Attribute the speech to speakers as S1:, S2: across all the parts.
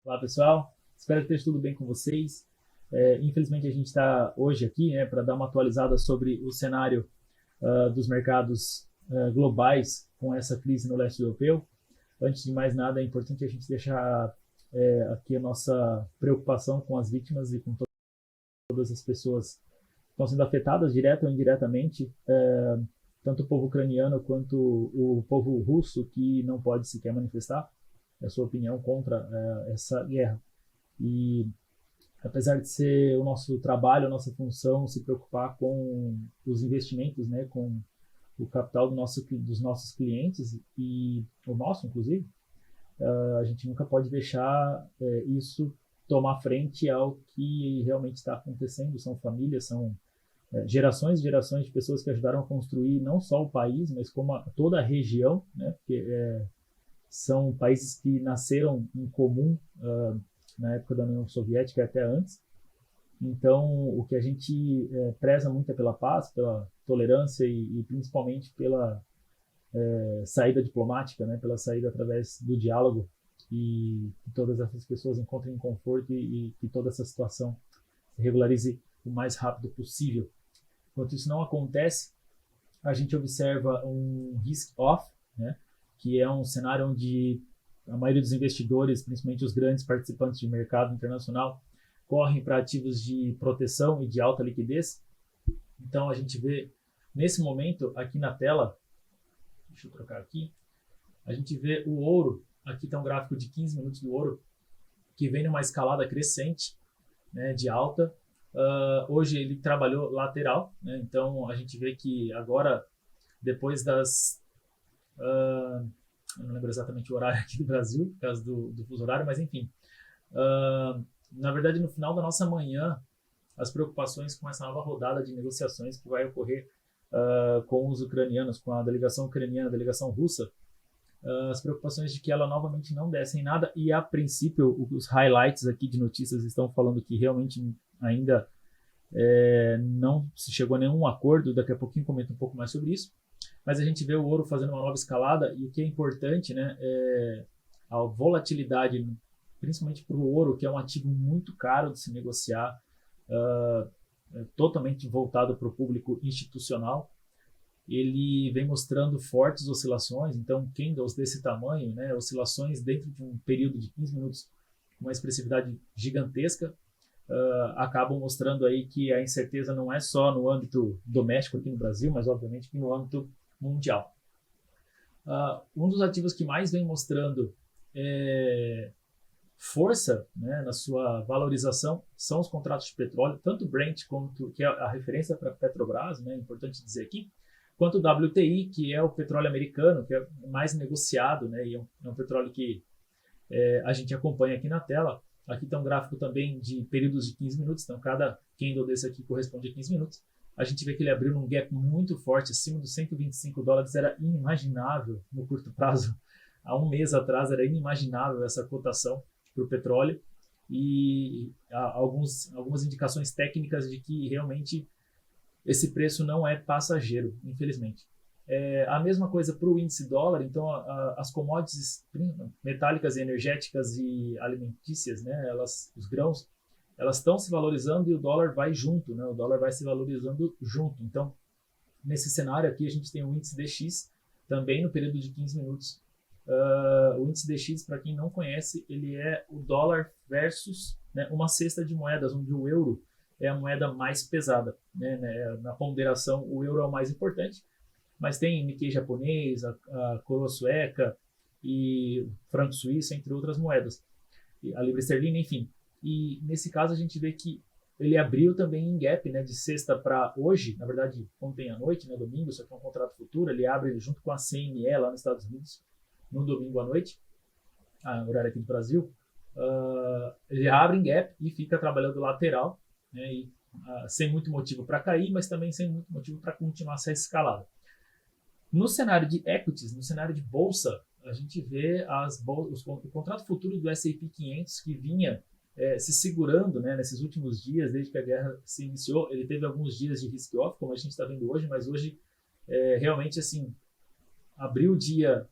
S1: Olá, pessoal. Espero que esteja tudo bem com vocês. Infelizmente, a gente está hoje aqui, né, para dar uma atualizada sobre o cenário dos mercados globais com essa crise no leste europeu. Antes de mais nada, é importante a gente deixar aqui a nossa preocupação com as vítimas e com todas as pessoas que estão sendo afetadas, direta ou indiretamente, tanto o povo ucraniano quanto o povo russo, que não pode sequer manifestar a sua opinião contra essa guerra. E apesar de ser o nosso trabalho, a nossa função se preocupar com os investimentos, né, com o capital dos nossos clientes e o nosso, inclusive, a gente nunca pode deixar isso tomar frente ao que realmente está acontecendo. São famílias, são gerações e gerações de pessoas que ajudaram a construir não só o país, mas como toda a região, né, porque são países que nasceram em comum na época da União Soviética e até antes. Então, o que a gente preza muito é pela paz, pela tolerância e principalmente pela saída diplomática, né, pela saída através do diálogo e que todas essas pessoas encontrem conforto e que toda essa situação se regularize o mais rápido possível. Enquanto isso não acontece, a gente observa um risk-off, né, que é um cenário onde a maioria dos investidores, principalmente os grandes participantes de mercado internacional, correm para ativos de proteção e de alta liquidez. Então a gente vê nesse momento aqui na tela, deixa eu trocar aqui, a gente vê o ouro, aqui está um gráfico de 15 minutos do ouro, que vem numa escalada crescente, né, de alta. Hoje ele trabalhou lateral, né, então a gente vê que agora, depois das eu não lembro exatamente o horário aqui do Brasil, por causa do fuso horário, mas enfim. Na verdade, no final da nossa manhã, as preocupações com essa nova rodada de negociações que vai ocorrer com os ucranianos, com a delegação ucraniana, a delegação russa, as preocupações de que ela novamente não desse em nada, e a princípio os highlights aqui de notícias estão falando que realmente ainda não se chegou a nenhum acordo. Daqui a pouquinho comento um pouco mais sobre isso. Mas a gente vê o ouro fazendo uma nova escalada, e o que é importante, né, é a volatilidade, principalmente para o ouro, que é um ativo muito caro de se negociar, totalmente voltado para o público institucional. Ele vem mostrando fortes oscilações, então candles desse tamanho, né, oscilações dentro de um período de 15 minutos, uma expressividade gigantesca, acabam mostrando aí que a incerteza não é só no âmbito doméstico aqui no Brasil, mas obviamente que no âmbito mundial. Um dos ativos que mais vem mostrando força, né, na sua valorização são os contratos de petróleo, tanto Brent, que é a referência para Petrobras, né, é importante dizer aqui, quanto o WTI, que é o petróleo americano, que é mais negociado, né, e é um petróleo que a gente acompanha aqui na tela. Aqui está um gráfico também de períodos de 15 minutos, então cada candle desse aqui corresponde a 15 minutos. A gente vê que ele abriu num gap muito forte, acima dos $125, era inimaginável no curto prazo. Há um mês atrás era inimaginável essa cotação para o petróleo, e há algumas indicações técnicas de que realmente esse preço não é passageiro, infelizmente. A mesma coisa para o índice dólar. Então as commodities metálicas, energéticas e alimentícias, né, os grãos, elas estão se valorizando e o dólar vai junto, né, o dólar vai se valorizando junto. Então, nesse cenário aqui, a gente tem o índice DX, também no período de 15 minutos. O índice DX, para quem não conhece, ele é o dólar versus, né, uma cesta de moedas, onde o euro é a moeda mais pesada, né, na ponderação o euro é o mais importante, mas tem Nikkei japonês, a coroa sueca e o franco suíço, entre outras moedas, a libra esterlina, enfim. E nesse caso a gente vê que ele abriu também em gap, né, de sexta para hoje, na verdade ontem à noite, né, domingo, só que é um contrato futuro. Ele abre junto com a CME lá nos Estados Unidos no domingo à noite, horário aqui do Brasil. Ele abre em gap e fica trabalhando lateral, né, e, sem muito motivo para cair, mas também sem muito motivo para continuar essa escalada. No cenário de equities, no cenário de bolsa, a gente vê o contrato futuro do S&P 500 que vinha se segurando, né, nesses últimos dias, desde que a guerra se iniciou. Ele teve alguns dias de risk-off, como a gente está vendo hoje, mas hoje realmente assim abriu o dia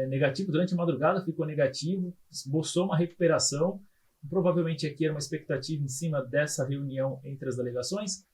S1: negativo, durante a madrugada ficou negativo, esboçou uma recuperação, provavelmente aqui era uma expectativa em cima dessa reunião entre as delegações,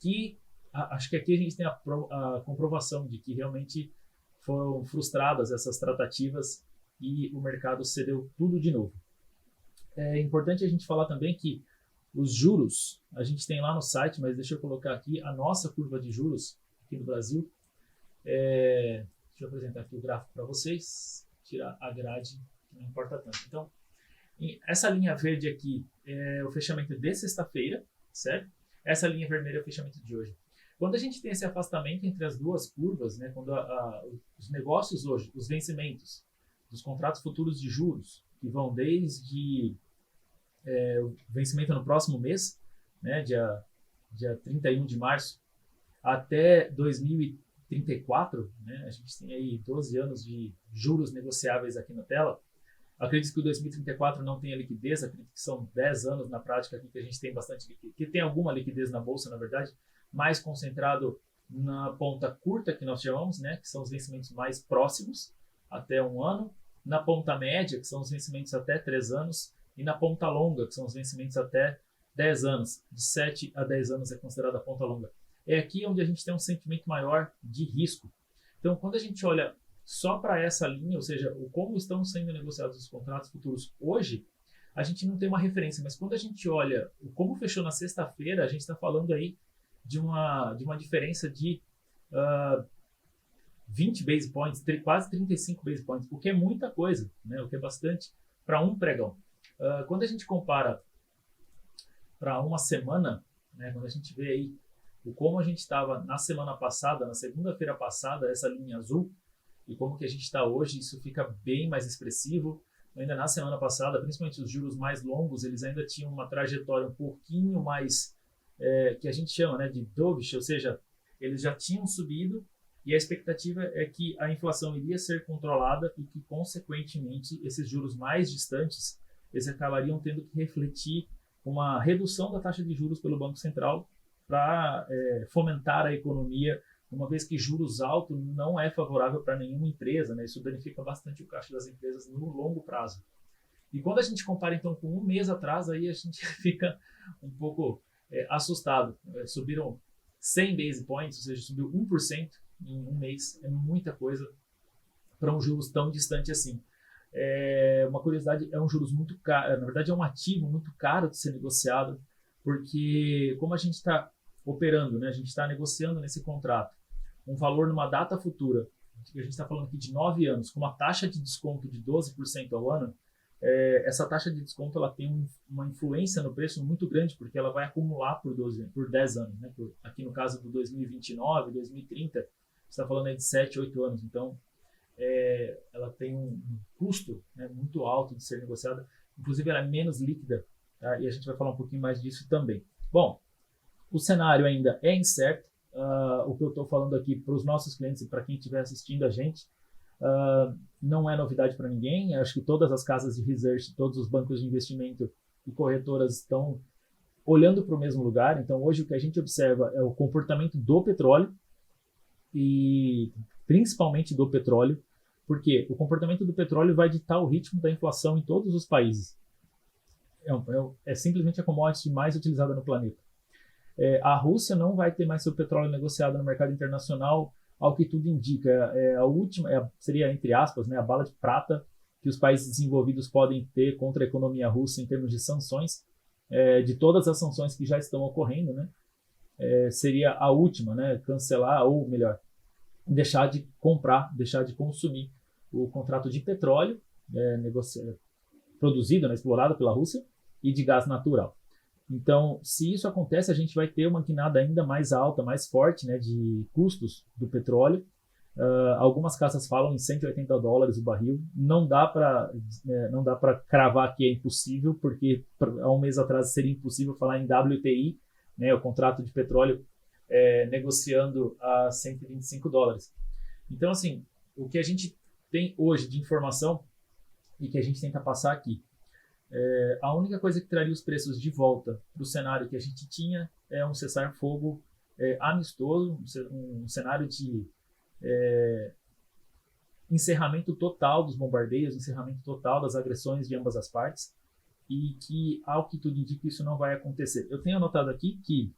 S1: que acho que aqui a gente tem a comprovação de que realmente foram frustradas essas tratativas e o mercado cedeu tudo de novo. É importante a gente falar também que os juros, a gente tem lá no site, mas deixa eu colocar aqui a nossa curva de juros aqui no Brasil. Deixa eu apresentar aqui o gráfico para vocês, tirar a grade, que não importa tanto. Então, essa linha verde aqui é o fechamento de sexta-feira, certo? Essa linha vermelha é o fechamento de hoje. Quando a gente tem esse afastamento entre as duas curvas, né, quando os negócios hoje, os vencimentos dos contratos futuros de juros, que vão desde o vencimento no próximo mês, né, dia 31 de março, até 2034, né, a gente tem aí 12 anos de juros negociáveis aqui na tela. Acredito que o 2034 não tenha liquidez, acredito que são 10 anos na prática aqui que a gente tem bastante liquidez, que tem alguma liquidez na bolsa, na verdade, mais concentrado na ponta curta, que nós chamamos, né, que são os vencimentos mais próximos, até 1 ano, na ponta média, que são os vencimentos até 3 anos, e na ponta longa, que são os vencimentos até 10 anos. De 7 a 10 anos é considerada a ponta longa. É aqui onde a gente tem um sentimento maior de risco. Então, quando a gente olha só para essa linha, ou seja, como estão sendo negociados os contratos futuros hoje, a gente não tem uma referência, mas quando a gente olha como fechou na sexta-feira, a gente está falando aí de uma diferença de 20 base points, quase 35 base points, o que é muita coisa, né? O que é bastante para um pregão. Quando a gente compara para uma semana, né, quando a gente vê aí como a gente estava na semana passada, na segunda-feira passada, essa linha azul, e como que a gente está hoje, isso fica bem mais expressivo. Ainda na semana passada, principalmente os juros mais longos, eles ainda tinham uma trajetória um pouquinho mais, que a gente chama, né, de dovish, ou seja, eles já tinham subido e a expectativa é que a inflação iria ser controlada e que, consequentemente, esses juros mais distantes, eles acabariam tendo que refletir uma redução da taxa de juros pelo Banco Central para fomentar a economia, uma vez que juros altos não é favorável para nenhuma empresa, né? Isso danifica bastante o caixa das empresas no longo prazo. E quando a gente compara, então, com um mês atrás, aí a gente fica um pouco assustado. Subiram 100 base points, ou seja, subiu 1% em um mês. É muita coisa para um juros tão distante assim. Uma curiosidade, é um juros muito caro, na verdade é um ativo muito caro de ser negociado, porque como a gente está operando, né, a gente está negociando nesse contrato um valor numa data futura, que a gente está falando aqui de 9 anos, com uma taxa de desconto de 12% ao ano, essa taxa de desconto ela tem uma influência no preço muito grande, porque ela vai acumular por 10 anos. Né? Aqui no caso do 2029, 2030, você está falando aí de 7, 8 anos. Então, ela tem um custo, né, muito alto de ser negociada. Inclusive, ela é menos líquida. Tá? E a gente vai falar um pouquinho mais disso também. Bom, o cenário ainda é incerto. O que eu estou falando aqui para os nossos clientes e para quem estiver assistindo a gente, não é novidade para ninguém. Eu acho que todas as casas de research, todos os bancos de investimento e corretoras estão olhando para o mesmo lugar. Então, hoje o que a gente observa é o comportamento do petróleo e principalmente do petróleo, porque o comportamento do petróleo vai ditar o ritmo da inflação em todos os países. É simplesmente a commodity mais utilizada no planeta. A Rússia não vai ter mais seu petróleo negociado no mercado internacional, ao que tudo indica. A última, seria, entre aspas, né, a bala de prata que os países desenvolvidos podem ter contra a economia russa em termos de sanções, de todas as sanções que já estão ocorrendo, né, seria a última, né, cancelar, ou melhor, deixar de comprar, deixar de consumir o contrato de petróleo produzido, né, explorado pela Rússia, e de gás natural. Então, se isso acontece, a gente vai ter uma guinada ainda mais alta, mais forte, né, de custos do petróleo. Algumas casas falam em $180 o barril. Não dá para cravar que é impossível, porque há um mês atrás seria impossível falar em WTI, né, o contrato de petróleo, negociando a $125. Então, assim, o que a gente tem hoje de informação e que a gente tenta passar aqui, a única coisa que traria os preços de volta para o cenário que a gente tinha é um cessar-fogo amistoso, um cenário de encerramento total dos bombardeios, encerramento total das agressões de ambas as partes. e que, ao que tudo indica, isso não vai acontecer. Eu tenho anotado aqui que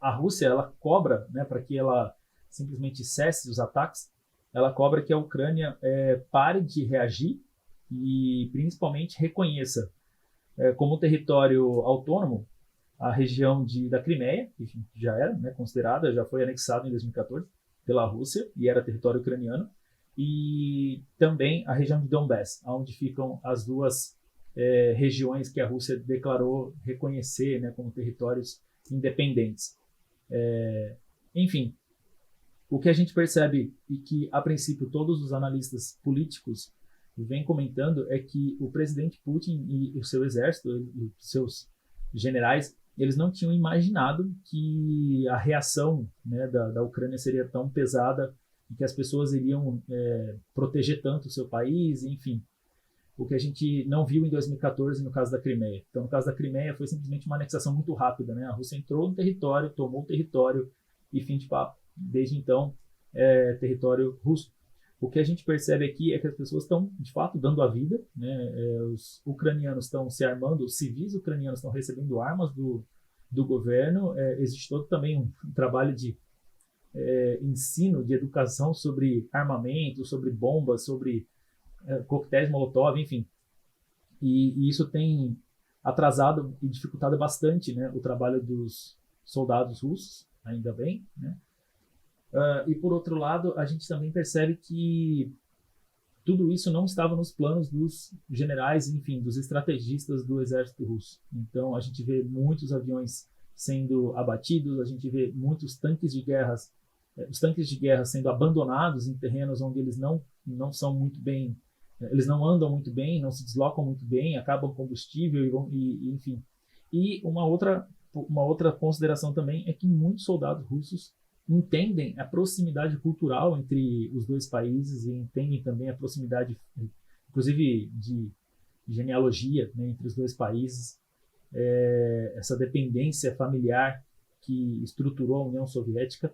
S1: a Rússia, ela cobra, né, para que ela simplesmente cesse os ataques, ela cobra que a Ucrânia pare de reagir e principalmente reconheça como território autônomo a região da Crimeia, que já era, né, considerada, já foi anexada em 2014 pela Rússia e era território ucraniano, e também a região de Donbass, onde ficam as duas regiões que a Rússia declarou reconhecer, né, como territórios independentes. Enfim, o que a gente percebe e que, a princípio, todos os analistas políticos vêm comentando é que o presidente Putin e o seu exército, e seus generais, eles não tinham imaginado que a reação, né, da Ucrânia seria tão pesada e que as pessoas iriam proteger tanto o seu país, enfim. O que a gente não viu em 2014 no caso da Crimeia. Então, no caso da Crimeia, foi simplesmente uma anexação muito rápida, né? A Rússia entrou no território, tomou o território e fim de papo. Desde então, território russo. O que a gente percebe aqui é que as pessoas estão, de fato, dando a vida, né? Os ucranianos estão se armando, os civis ucranianos estão recebendo armas do governo. Existe todo também um trabalho de ensino, de educação sobre armamento, sobre bombas, sobre coquetéis Molotov, enfim. E isso tem atrasado e dificultado bastante, né, o trabalho dos soldados russos, ainda bem, né? E por outro lado, a gente também percebe que tudo isso não estava nos planos dos generais, enfim, dos estrategistas do exército russo. Então, a gente vê muitos aviões sendo abatidos, a gente vê muitos tanques de guerra, os tanques de guerra sendo abandonados em terrenos onde eles não são muito bem, eles não andam muito bem, não se deslocam muito bem, acabam combustível e enfim. E uma outra consideração também é que muitos soldados russos entendem a proximidade cultural entre os dois países e entendem também a proximidade, inclusive de genealogia, né, entre os dois países, essa dependência familiar que estruturou a União Soviética,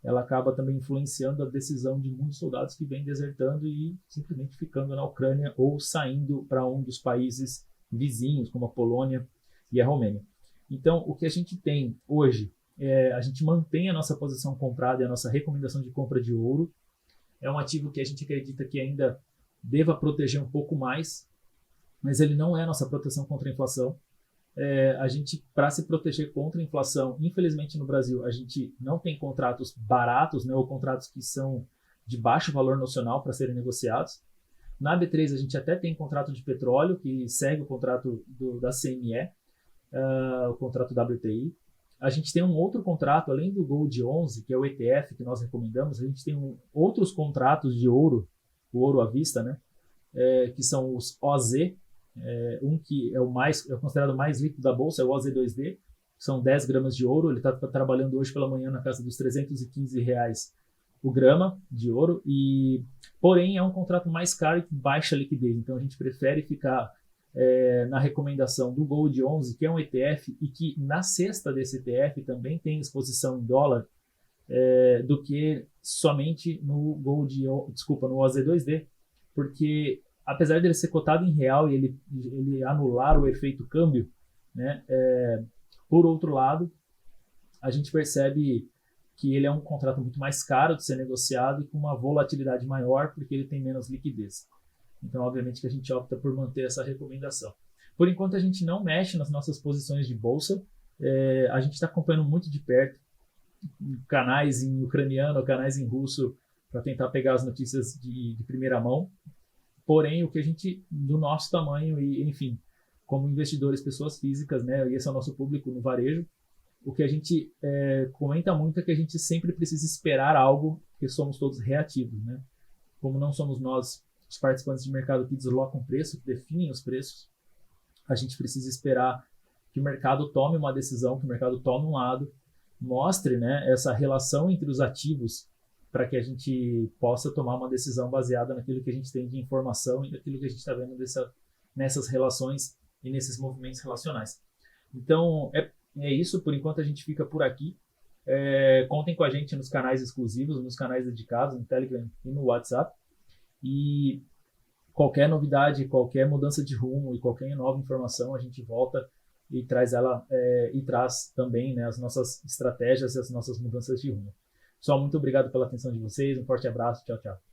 S1: ela acaba também influenciando a decisão de muitos soldados que vêm desertando e simplesmente ficando na Ucrânia ou saindo para um dos países vizinhos, como a Polônia e a Romênia. Então, o que a gente tem hoje a gente mantém a nossa posição comprada e a nossa recomendação de compra de ouro. É um ativo que a gente acredita que ainda deva proteger um pouco mais, mas ele não é a nossa proteção contra a inflação. A gente, para se proteger contra a inflação, infelizmente no Brasil, a gente não tem contratos baratos, né, ou contratos que são de baixo valor nocional para serem negociados. Na B3 a gente até tem contrato de petróleo, que segue o contrato da CME, o contrato WTI. A gente tem um outro contrato, além do Gold 11, que é o ETF que nós recomendamos, a gente tem outros contratos de ouro, o ouro à vista, né? Que são os OZ, um que é considerado mais líquido da bolsa, é o OZ2D, são 10 gramas de ouro, ele está trabalhando hoje pela manhã na casa dos R$315 o grama de ouro, porém é um contrato mais caro e baixa liquidez, então a gente prefere ficar na recomendação do Gold 11, que é um ETF e que na cesta desse ETF também tem exposição em dólar, do que somente no no OZ2D, porque apesar dele ser cotado em real e ele anular o efeito câmbio, né, por outro lado, a gente percebe que ele é um contrato muito mais caro de ser negociado e com uma volatilidade maior, porque ele tem menos liquidez. Então, obviamente, que a gente opta por manter essa recomendação. Por enquanto, a gente não mexe nas nossas posições de bolsa. A gente está acompanhando muito de perto canais em ucraniano, canais em russo, para tentar pegar as notícias de primeira mão. Porém, o que a gente, do nosso tamanho e, enfim, como investidores, pessoas físicas, né, e esse é o nosso público no varejo, o que a gente comenta muito é que a gente sempre precisa esperar algo, porque somos todos reativos, né? Como não somos nós os participantes de mercado que deslocam o preço, que definem os preços, a gente precisa esperar que o mercado tome uma decisão, que o mercado tome um lado, mostre, né, essa relação entre os ativos para que a gente possa tomar uma decisão baseada naquilo que a gente tem de informação e naquilo que a gente está vendo nessas relações e nesses movimentos relacionais. Então, é isso. Por enquanto, a gente fica por aqui. Contem com a gente nos canais exclusivos, nos canais dedicados, no Telegram e no WhatsApp. E qualquer novidade, qualquer mudança de rumo e qualquer nova informação, a gente volta e traz ela e traz também, né, as nossas estratégias e as nossas mudanças de rumo. Pessoal, muito obrigado pela atenção de vocês, um forte abraço, tchau, tchau.